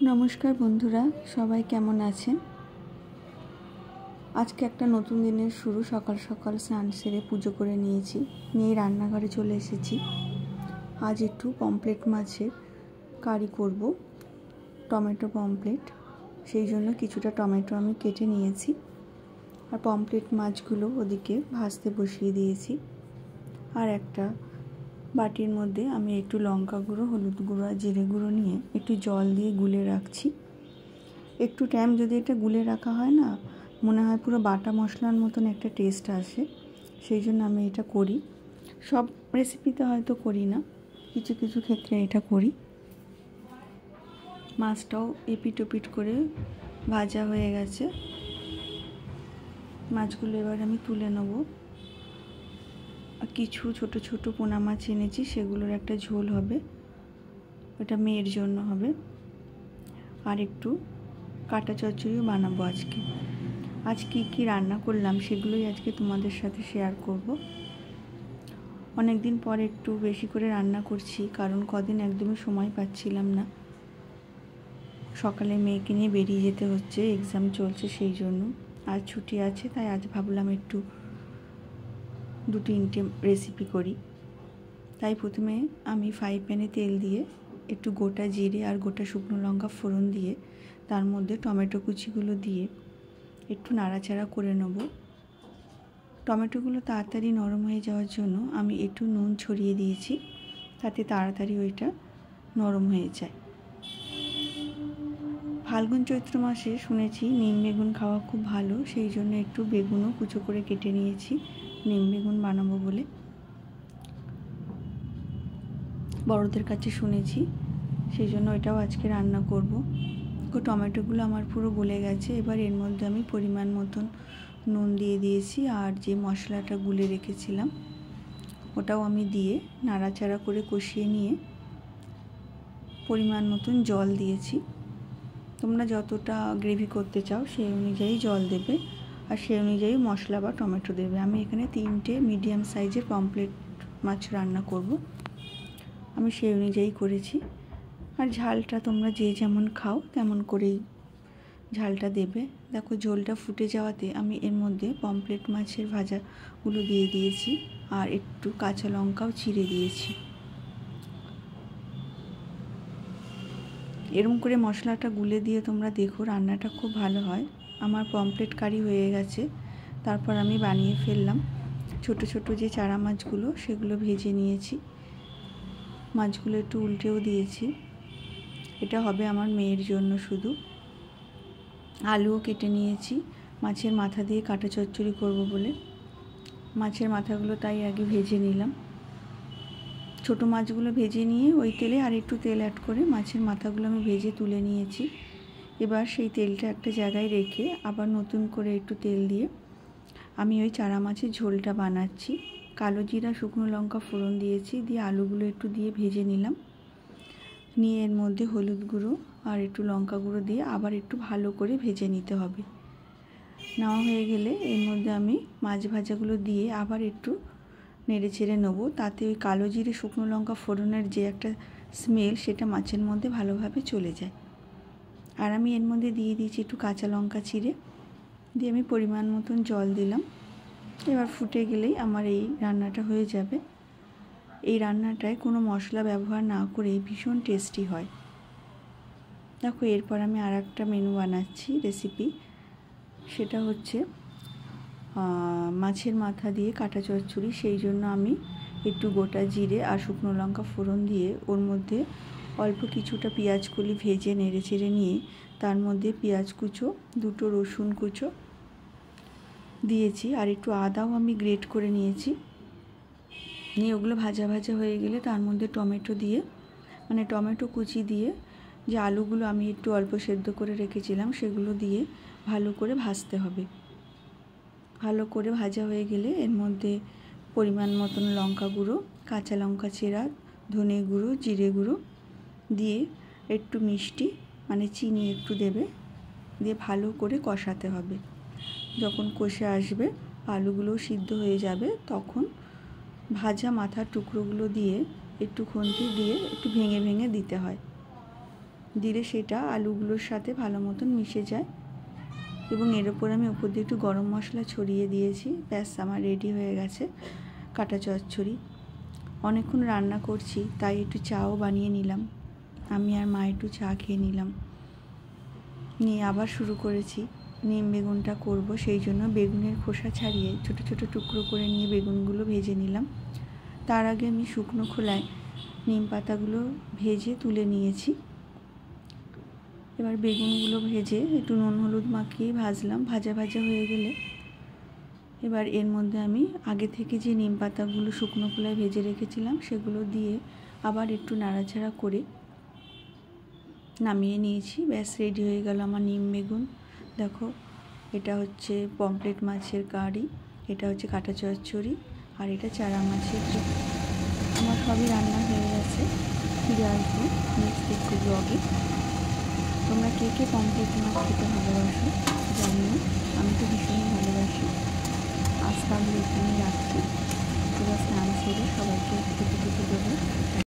নমস্কার বন্ধুরা, সবাই কেমন আছেন? আজকে একটা নতুন দিনের শুরু। সকাল সকাল স্নান সেরে পুজো করে নিয়েছি, নিয়ে রান্নাঘরে চলে এসেছি। আজ একটু পমফ্রেট মাছের কারি করব, টমেটো পমফ্রেট। সেই জন্য কিছুটা টমেটো আমি কেটে নিয়েছি, আর পমফ্রেট মাছগুলো ওদিকে ভাজতে বসিয়ে দিয়েছি। আর একটা বাটির মধ্যে আমি একটু লঙ্কা গুঁড়ো, হলুদ গুঁড়ো আর জিরে গুঁড়ো নিয়ে একটু জল দিয়ে গুলে রাখছি। একটু টাইম যদি এটা গুলে রাখা হয় না, মনে হয় পুরো বাটা মশলার মতন একটা টেস্ট আসে। সেই জন্য আমি এটা করি। সব রেসিপিতে হয়তো করি না, কিছু কিছু ক্ষেত্রে এটা করি। মাছটাও এপিট ওপিট করে ভাজা হয়ে গেছে। মাছগুলো এবার আমি তুলে নেব। কিছু ছোট ছোট পোনা মাছ এনেছি, সেগুলোর একটা ঝোল হবে, ওটা মেয়ের জন্য হবে। আর একটু কাটা চচ্চড়িও বানাবো আজকে। আজ কি রান্না করলাম সেগুলোই আজকে তোমাদের সাথে শেয়ার করব। অনেক দিন পর একটু বেশি করে রান্না করছি, কারণ কদিন একদমই সময় পাচ্ছিলাম না। সকালে মেয়েকে নিয়ে বেরিয়ে যেতে হচ্ছে, এক্সাম চলছে, সেই জন্য। আজ ছুটি আছে, তাই আজ ভাবলাম একটু 2-3টে রেসিপি করি। তাই প্রথমে আমি ফ্রাই প্যানে তেল দিয়ে একটু গোটা জিরে আর গোটা শুকনো লঙ্কা ফোড়ন দিয়ে তার মধ্যে টমেটো কুচিগুলো দিয়ে একটু নাড়াচাড়া করে নেব। টমেটোগুলো তাড়াতাড়ি নরম হয়ে যাওয়ার জন্য আমি একটু নুন ছড়িয়ে দিয়েছি, তাতে তাড়াতাড়ি ওইটা নরম হয়ে যায়। ফাল্গুন চৈত্র মাসে শুনেছি নিম বেগুন খাওয়া খুব ভালো, সেই জন্য একটু বেগুনও কুচো করে কেটে নিয়েছি নিম বেগুন বানাবো বলে। বড়দের কাছে শুনেছি, সেই জন্য এটাও আজকে রান্না করব। টমেটোগুলো আমার পুরো গলে গেছে। এবার এর মধ্যে আমি পরিমাণ মতন নুন দিয়ে দিয়েছি, আর যে মশলাটা গুলে রেখেছিলাম ওটাও আমি দিয়ে নাড়াচাড়া করে কষিয়ে নিয়ে পরিমাণ মতন জল দিয়েছি। তোমরা যতটা গ্রেভি করতে চাও সেই অনুযায়ী জল দেবে, আর সেই অনুযায়ী মশলা বা টমেটো দেবে। আমি এখানে 3টে মিডিয়াম সাইজের পমফ্রেট মাছ রান্না করব, আমি সেই অনুযায়ী করেছি। আর ঝালটা তোমরা যে যেমন খাও তেমন করেই ঝালটা দেবে। দেখো ঝোলটা ফুটে যাওয়াতে আমি এর মধ্যে পমফ্রেট মাছের ভাজাগুলো দিয়ে দিয়েছি, আর একটু কাঁচা লঙ্কাও চিড়ে দিয়েছি। এরকম করে মশলাটা গুলে দিয়ে তোমরা দেখো, রান্নাটা খুব ভালো হয়। আমার পমফ্রেট কারি হয়ে গেছে। তারপর আমি বানিয়ে ফেললাম ছোট ছোট যে চারা মাছগুলো, সেগুলো ভেজে নিয়েছি। মাছগুলো একটু উল্টেও দিয়েছি। এটা হবে আমার মেয়ের জন্য শুধু। আলুও কেটে নিয়েছি, মাছের মাথা দিয়ে কাটা চচ্চড়ি করব বলে। মাছের মাথাগুলো তাই আগে ভেজে নিলাম। ছোটো মাছগুলো ভেজে নিয়ে ওই তেলে আর একটু তেল অ্যাড করে মাছের মাথাগুলো আমি ভেজে তুলে নিয়েছি। এবার সেই তেলটা একটা জায়গায় রেখে আবার নতুন করে একটু তেল দিয়ে আমি ওই চারা মাছের ঝোলটা বানাচ্ছি। কালো জিরা শুকনো লঙ্কা ফোড়ন দিয়েছি, দিয়ে আলুগুলো একটু দিয়ে ভেজে নিলাম। নিয়ে এর মধ্যে হলুদ গুঁড়ো আর একটু লঙ্কা গুঁড়ো দিয়ে আবার একটু ভালো করে ভেজে নিতে হবে। নেওয়া হয়ে গেলে এর মধ্যে আমি মাছ ভাজাগুলো দিয়ে আবার একটু নেড়ে চেড়ে নেবো, তাতে ওই কালো জিরে শুকনো লঙ্কা ফোড়নের যে একটা স্মেল, সেটা মাছের মধ্যে ভালোভাবে চলে যায়। আর আমি এর মধ্যে দিয়ে দিয়েছি একটু কাঁচা লঙ্কা চিড়ে, দিয়ে আমি পরিমাণ মতন জল দিলাম। এবার ফুটে গেলেই আমার এই রান্নাটা হয়ে যাবে। এই রান্নাটায় কোনো মশলা ব্যবহার না করেই ভীষণ টেস্টি হয়। দেখো এরপর আমি আর একটা মেনু বানাচ্ছি, রেসিপি। সেটা হচ্ছে মাছের মাথা দিয়ে কাটা চচ্চড়ি। সেই জন্য আমি একটু গোটা জিরে আর শুকনো লঙ্কা ফোড়ন দিয়ে ওর মধ্যে অল্প কিছুটা পেঁয়াজ কলি ভেজে নেড়ে চেড়ে নিয়ে তার মধ্যে পেঁয়াজ কুচো, 2টো রসুন কুচো দিয়েছি, আর একটু আদাও আমি গ্রেট করে নিয়েছি। নিয়ে ওগুলো ভাজা ভাজা হয়ে গেলে তার মধ্যে টমেটো দিয়ে, মানে টমেটো কুচি দিয়ে, যে আলুগুলো আমি একটু অল্প সেদ্ধ করে রেখেছিলাম সেগুলো দিয়ে ভালো করে ভাজতে হবে। ভালো করে ভাজা হয়ে গেলে এর মধ্যে পরিমাণ মতন লঙ্কা গুঁড়ো, কাঁচা লঙ্কা চেরা, ধনে গুঁড়ো, জিরে গুঁড়ো দিয়ে একটু মিষ্টি মানে চিনি একটু দেবে, দিয়ে ভালো করে কষাতে হবে। যখন কষে আসবে, আলুগুলো সিদ্ধ হয়ে যাবে, তখন ভাজা মাথার টুকরোগুলো দিয়ে একটু খুন্তি দিয়ে একটু ভেঙে ভেঙে দিতে হয়। দিলে সেটা আলুগুলোর সাথে ভালো মতন মিশে যায়। এবং এর ওপর আমি ওপর দিয়ে একটু গরম মশলা ছড়িয়ে দিয়েছি। ব্যাস আমার রেডি হয়ে গেছে কাটা চচ্চড়ি। অনেকক্ষণ রান্না করছি তাই একটু চাও বানিয়ে নিলাম। আমি আর মা একটু চা খেয়ে নিলাম, নিয়ে আবার শুরু করেছি। নিম বেগুনটা করব, সেই জন্য বেগুনের খোসা ছাড়িয়ে ছোট ছোট টুকরো করে নিয়ে বেগুনগুলো ভেজে নিলাম। তার আগে আমি শুকনো খোলায় নিম পাতাগুলো ভেজে তুলে নিয়েছি। এবার বেগুনগুলো ভেজে একটু নুন হলুদ মাখিয়ে ভাজলাম। ভাজা ভাজা হয়ে গেলে এবার এর মধ্যে আমি আগে থেকে যে নিম পাতাগুলো শুকনো খোলায় ভেজে রেখেছিলাম সেগুলো দিয়ে আবার একটু নাড়াচাড়া করে নামিয়ে নিয়েছি। ব্যাস রেডি হয়ে গেল আমার নিম বেগুন। দেখো, এটা হচ্ছে পমফ্রেট মাছের কারি, এটা হচ্ছে কাটা চচ্চড়ি, আর এটা চারা মাছের ঝোল। আমার সবই রান্না হয়ে গেছে। ফিরে আসবো নেক্সট একটু ব্লগে। তোমরা কে কে পমফ্রেট মাছ খেতে ভালোবাসো জানিও, আমি তো ভীষণই ভালোবাসি। আজ তাহলে এখানেই রাখছি। পুরো স্নান সেরে সবাইকে খেতে খেতে